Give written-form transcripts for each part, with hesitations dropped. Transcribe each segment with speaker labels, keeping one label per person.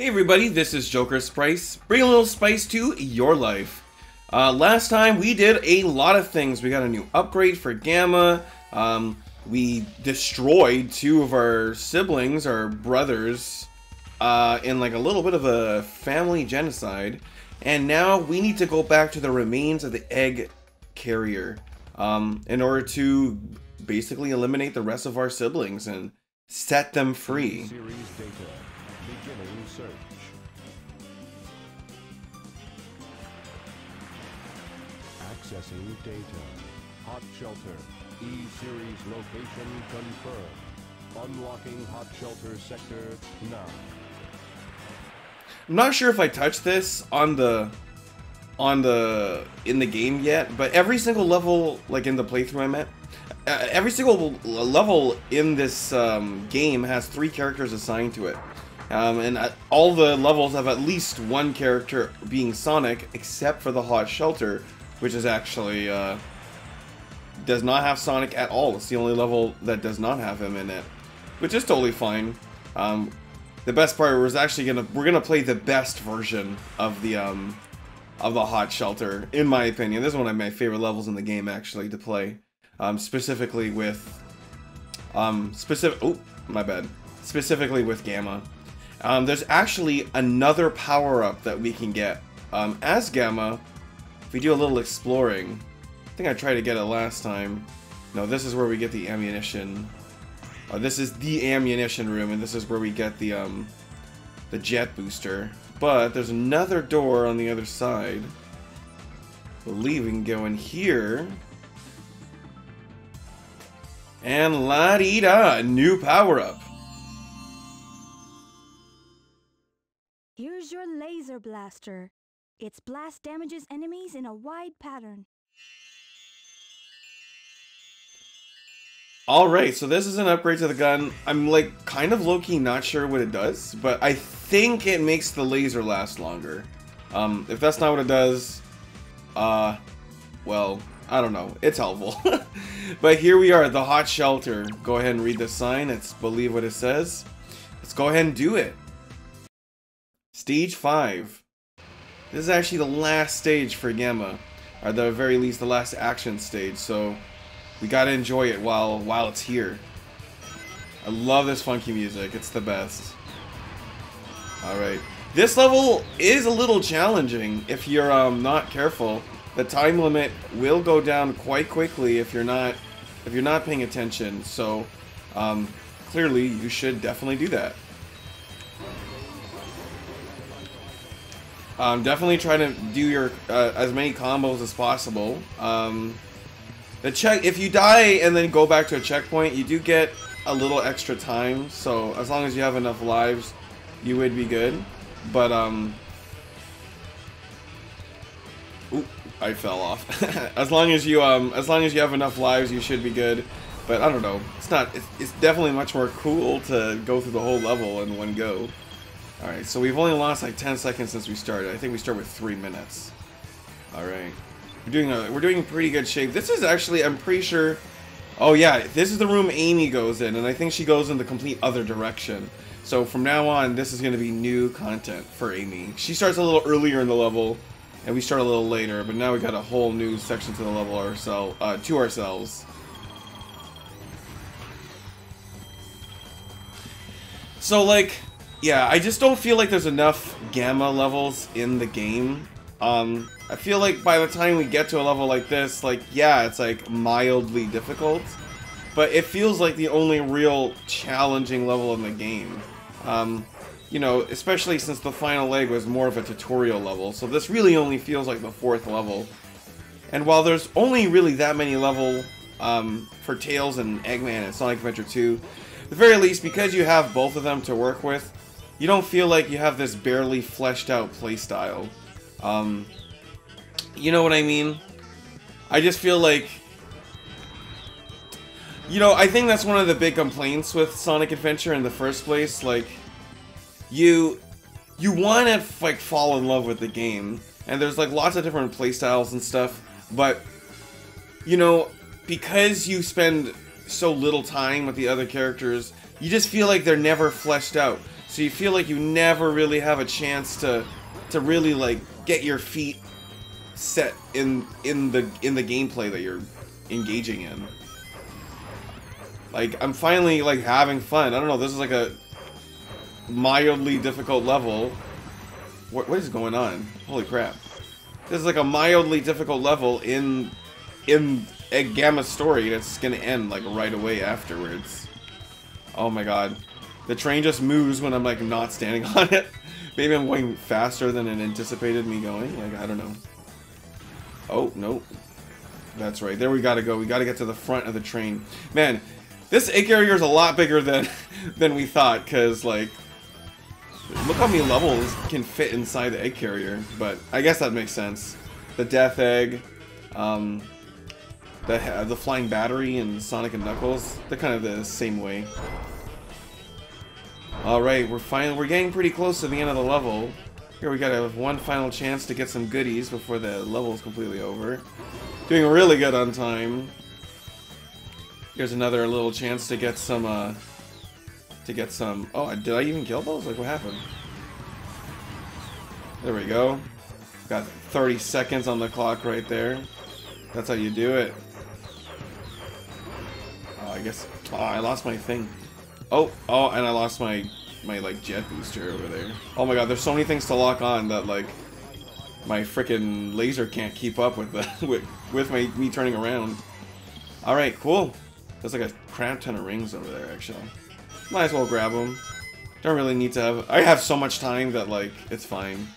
Speaker 1: Hey everybody, this is jokerspice, bringing a little spice to your life. Last time we did a lot of things. We got a new upgrade for Gamma, we destroyed two of our siblings, our brothers, in like a little bit of a family genocide, and now we need to go back to the remains of the egg carrier in order to basically eliminate the rest of our siblings and set them free.
Speaker 2: Beginning search. Accessing data. Hot shelter. E-series location confirmed. Unlocking hot shelter sector now.
Speaker 1: I'm not sure if I touched this in the game yet, but every single level, like in the playthrough I'm at, every single level in this game has 3 characters assigned to it. And all the levels have at least one character being Sonic, except for the hot shelter, which is actually does not have Sonic at all. It's the only level that does not have him in it, which is totally fine. The best part was actually we're gonna play the best version of the hot shelter, in my opinion. This is one of my favorite levels in the game actually to play, specifically with specifically with Gamma. There's actually another power-up that we can get as Gamma if we do a little exploring. I think I tried to get it last time. No, this is where we get the ammunition. This is the ammunition room, and this is where we get the jet booster. But there's another door on the other side. I believe we can go in here. And la-dee-da, new power-up.
Speaker 3: Here's your laser blaster. Its blast damages enemies in a wide pattern.
Speaker 1: Alright, so this is an upgrade to the gun. I'm like kind of low-key not sure what it does, but I think it makes the laser last longer. If that's not what it does, well, I don't know. It's helpful. But here we are, the hot shelter. Go ahead and read the sign. Let's believe what it says. Let's go ahead and do it. Stage 5. This is actually the last stage for Gamma, or at the very least the last action stage, so we gotta enjoy it while it's here. I love this funky music, it's the best. Alright. This level is a little challenging if you're not careful. The time limit will go down quite quickly if you're not paying attention, so clearly you should definitely do that. Definitely try to do your as many combos as possible. If you die and then go back to a checkpoint, you do get a little extra time. So as long as you have enough lives, you would be good. But oop, I fell off. as long as you have enough lives, you should be good. But I don't know. It's definitely much more cool to go through the whole level in one go. Alright, so we've only lost like 10 seconds since we started. I think we start with 3 minutes. Alright. We're doing pretty good shape. This is actually, I'm pretty sure... Oh yeah, this is the room Amy goes in, and I think she goes in the complete other direction. So from now on, this is going to be new content for Amy. She starts a little earlier in the level, and we start a little later, but now we got a whole new section to the level to ourselves. So like... Yeah, I just don't feel like there's enough Gamma levels in the game. I feel like by the time we get to a level like this, like, yeah, it's like mildly difficult, but it feels like the only real challenging level in the game. You know, especially since the final leg was more of a tutorial level, so this really only feels like the 4th level. And while there's only really that many levels for Tails and Eggman and Sonic Adventure 2, at the very least, because you have both of them to work with, you don't feel like you have this barely fleshed out playstyle. You know what I mean? I just feel like... You know, I think that's one of the big complaints with Sonic Adventure in the first place. Like, you want to, like, fall in love with the game. And there's, like, lots of different playstyles and stuff. But, you know, because you spend so little time with the other characters, you just feel like they're never fleshed out. So you feel like you never really have a chance to really like get your feet set in the gameplay that you're engaging in. Like, I'm finally like having fun. I don't know, this is like a mildly difficult level. What is going on? Holy crap. This is like a mildly difficult level in a Gamma story that's gonna end like right away afterwards. Oh my god. The train just moves when I'm like not standing on it. Maybe I'm going faster than it anticipated me going. Like, I don't know. Oh, no. That's right. There we gotta go. We gotta get to the front of the train. Man, this egg carrier is a lot bigger than we thought, because, like, look how many levels can fit inside the egg carrier. But I guess that makes sense. The Death Egg, the Flying Battery, and Sonic and Knuckles, they're kind of the same way. Alright, we're getting pretty close to the end of the level. Here we gotta have one final chance to get some goodies before the level is completely over. Doing really good on time. Here's another little chance to get some, oh, did I even kill those? Like, what happened? There we go. Got 30 seconds on the clock right there. That's how you do it. Oh, I guess, oh, I lost my thing. Oh, and I lost my like jet booster over there. Oh my god, there's so many things to lock on that like my freaking laser can't keep up with the with me turning around. All right, cool. There's like a crap ton of rings over there actually. Might as well grab them. Don't really need to have. I have so much time that like it's fine.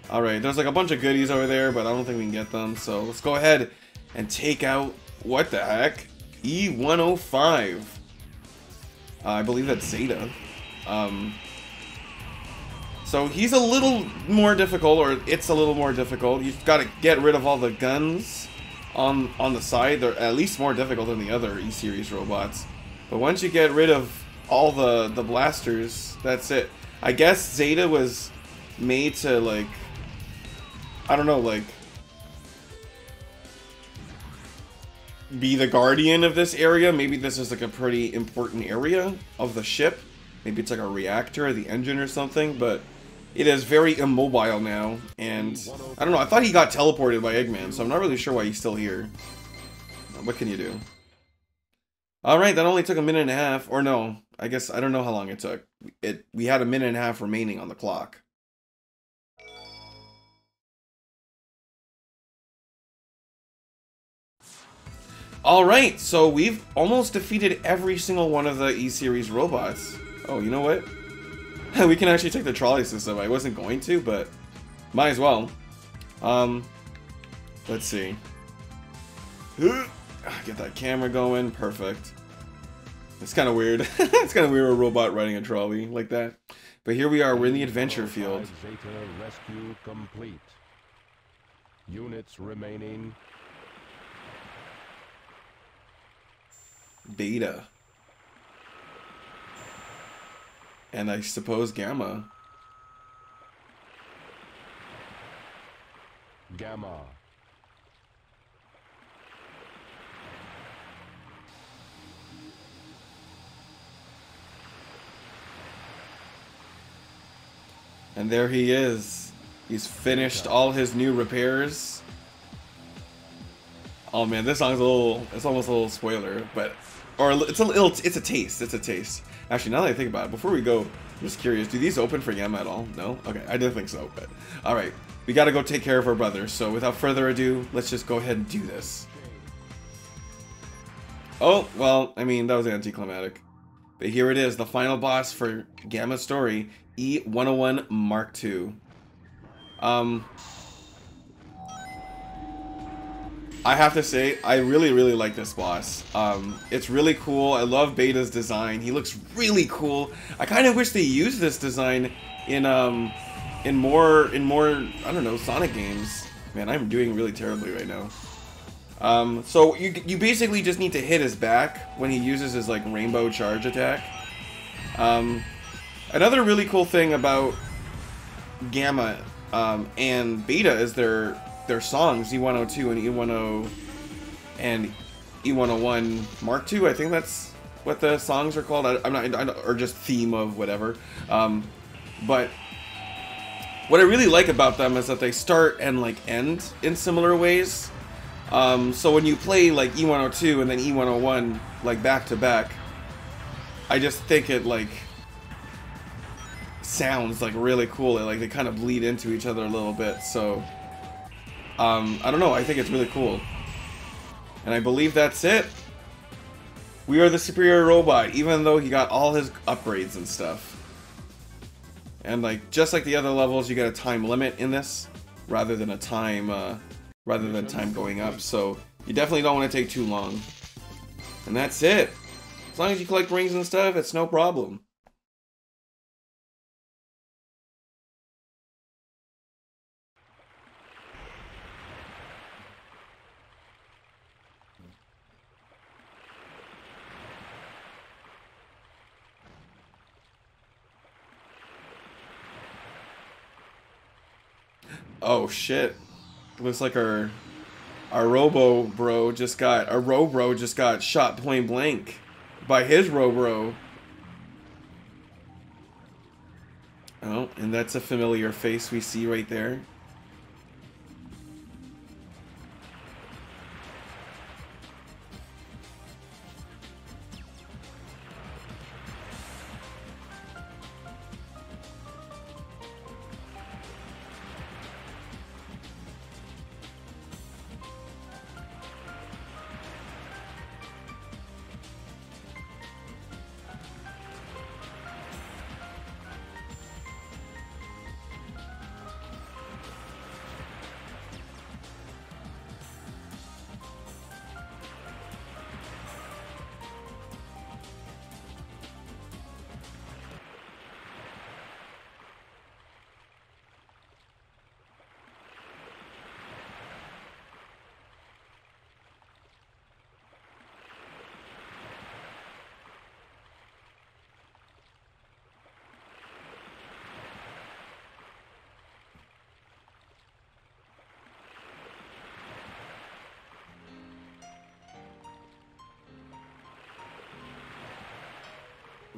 Speaker 1: All right, there's like a bunch of goodies over there, but I don't think we can get them. So let's go ahead and take out what the heck, E105. I believe that's Zeta. So he's a little more difficult, or it's a little more difficult. You've got to get rid of all the guns on the side. They're at least more difficult than the other E-Series robots. But once you get rid of all the blasters, that's it. I guess Zeta was made to, like, I don't know, like, be the guardian of this area. Maybe this is like a pretty important area of the ship. Maybe it's like a reactor or the engine or something, but it is very immobile now, and I don't know, I thought he got teleported by Eggman, so I'm not really sure why he's still here. What can you do? Alright, that only took a minute and a half, or no, I guess, I don't know how long it took. We had a minute and a half remaining on the clock. Alright, so we've almost defeated every single one of the E-Series robots. Oh, you know what? We can actually take the trolley system. I wasn't going to, but might as well. Let's see. Get that camera going. Perfect. It's kind of weird. It's kind of weird a robot riding a trolley like that. But here we are. We're in the adventure field.
Speaker 2: Zeta rescue complete. Units remaining.
Speaker 1: Beta. And I suppose Gamma.
Speaker 2: Gamma.
Speaker 1: And there he is. He's finished all his new repairs. Oh man, this song's a little, it's almost a little spoiler, but, or it's a taste, it's a taste. Actually, now that I think about it, before we go, I'm just curious, do these open for Gamma at all? No? Okay, I didn't think so, but, alright. We gotta go take care of our brother, so without further ado, let's just go ahead and do this. Oh, well, I mean, that was anticlimactic. But here it is, the final boss for Gamma's story, E101 Mark II. I have to say, I really, really like this boss. It's really cool. I love Beta's design. He looks really cool. I kind of wish they used this design in more, I don't know, Sonic games. Man, I'm doing really terribly right now. So you basically just need to hit his back when he uses his like rainbow charge attack. Another really cool thing about Gamma and Beta is their songs, E102 and E101 Mark II. I think that's what the songs are called. I'm not, or just theme of whatever. But what I really like about them is that they start and like end in similar ways. So when you play like E102 and then E101 like back to back, I just think it like sounds like really cool. Like they kind of bleed into each other a little bit. So I don't know. I think it's really cool. And I believe that's it. We are the superior robot, even though he got all his upgrades and stuff. And like just like the other levels, you get a time limit in this, rather than time going up. So you definitely don't want to take too long. And that's it. As long as you collect rings and stuff, it's no problem. Oh shit. Looks like our Robo-Bro just got... Our Robro just got shot point blank by his Robro. Oh, and that's a familiar face we see right there.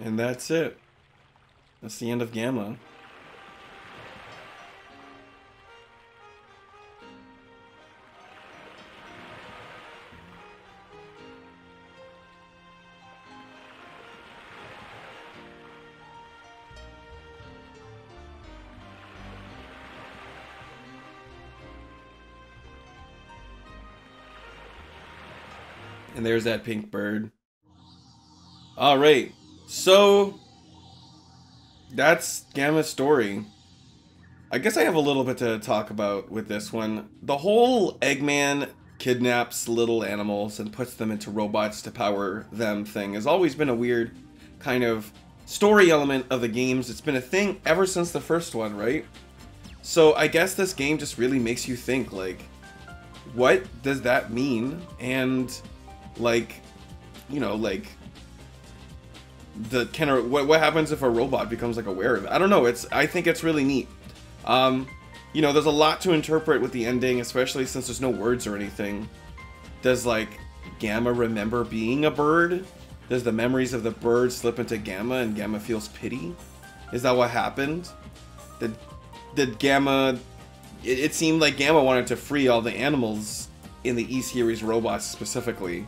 Speaker 1: And that's it. That's the end of Gamma. And there's that pink bird. All right. So, that's Gamma's story. I guess I have a little bit to talk about with this one. The whole Eggman kidnaps little animals and puts them into robots to power them thing has always been a weird kind of story element of the games. It's been a thing ever since the first one, right? So I guess this game just really makes you think, like, what does that mean? And, like, you know, like... what happens if a robot becomes like aware of it? I don't know. I think it's really neat. You know, there's a lot to interpret with the ending, especially since there's no words or anything. Does like Gamma remember being a bird? Does the memories of the bird slip into Gamma and Gamma feels pity? Is that what happened? Did Gamma... It seemed like Gamma wanted to free all the animals in the E-Series robots specifically.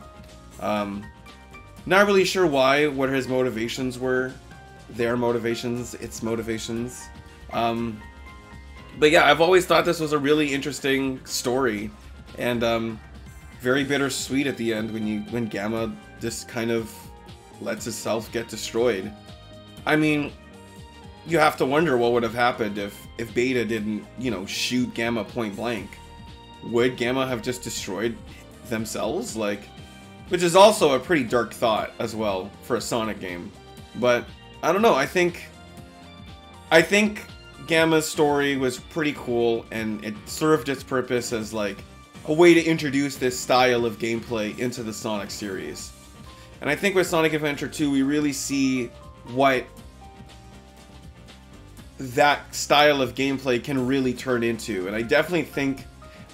Speaker 1: Not really sure why, what his motivations were. Their motivations, its motivations. But yeah, I've always thought this was a really interesting story. And very bittersweet at the end when Gamma just kind of lets itself get destroyed. I mean, you have to wonder what would have happened if Beta didn't, you know, shoot Gamma point blank. Would Gamma have just destroyed themselves? Like... Which is also a pretty dark thought as well for a Sonic game. But I don't know, I think Gamma's story was pretty cool and it served its purpose as like a way to introduce this style of gameplay into the Sonic series. And I think with Sonic Adventure 2 we really see what that style of gameplay can really turn into. And I definitely think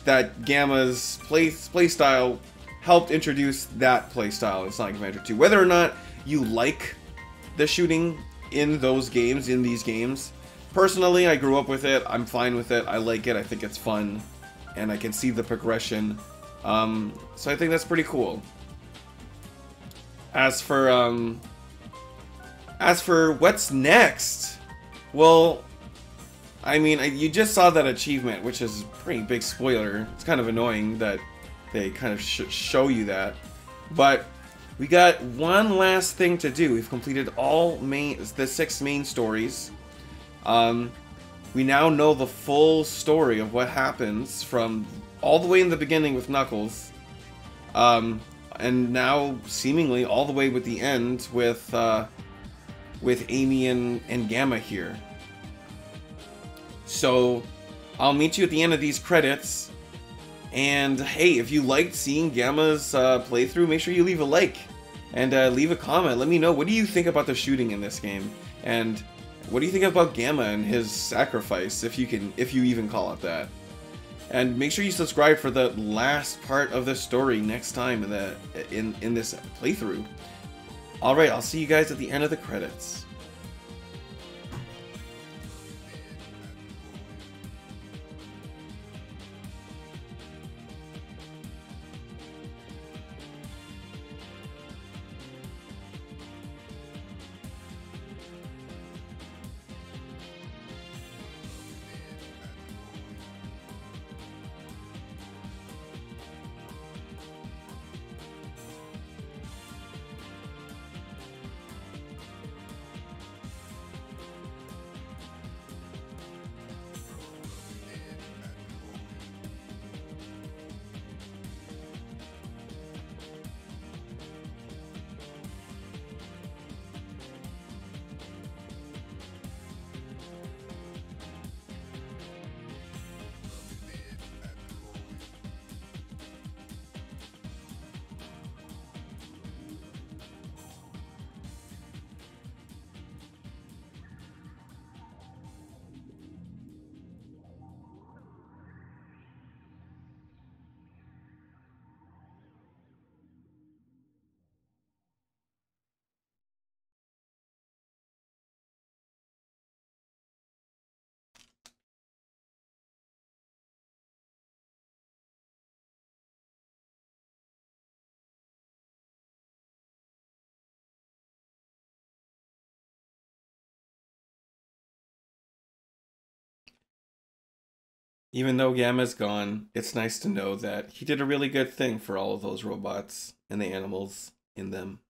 Speaker 1: that Gamma's playstyle helped introduce that playstyle in Sonic Adventure 2. Whether or not you like the shooting in those games, in these games. Personally, I grew up with it. I'm fine with it. I like it. I think it's fun, and I can see the progression. So I think that's pretty cool. As for what's next, well, I mean, you just saw that achievement, which is a pretty big spoiler. It's kind of annoying that they kind of show you that, but we got one last thing to do. We've completed the 6 main stories. We now know the full story of what happens from all the way in the beginning with Knuckles, and now seemingly all the way with the end with Amy and Gamma here. So I'll meet you at the end of these credits. And hey, if you liked seeing Gamma's playthrough, make sure you leave a like and leave a comment. Let me know, what do you think about the shooting in this game, and what do you think about Gamma and his sacrifice, if you even call it that. And make sure you subscribe for the last part of the story next time in this playthrough. All right, I'll see you guys at the end of the credits. Even though Gamma's gone, it's nice to know that he did a really good thing for all of those robots and the animals in them.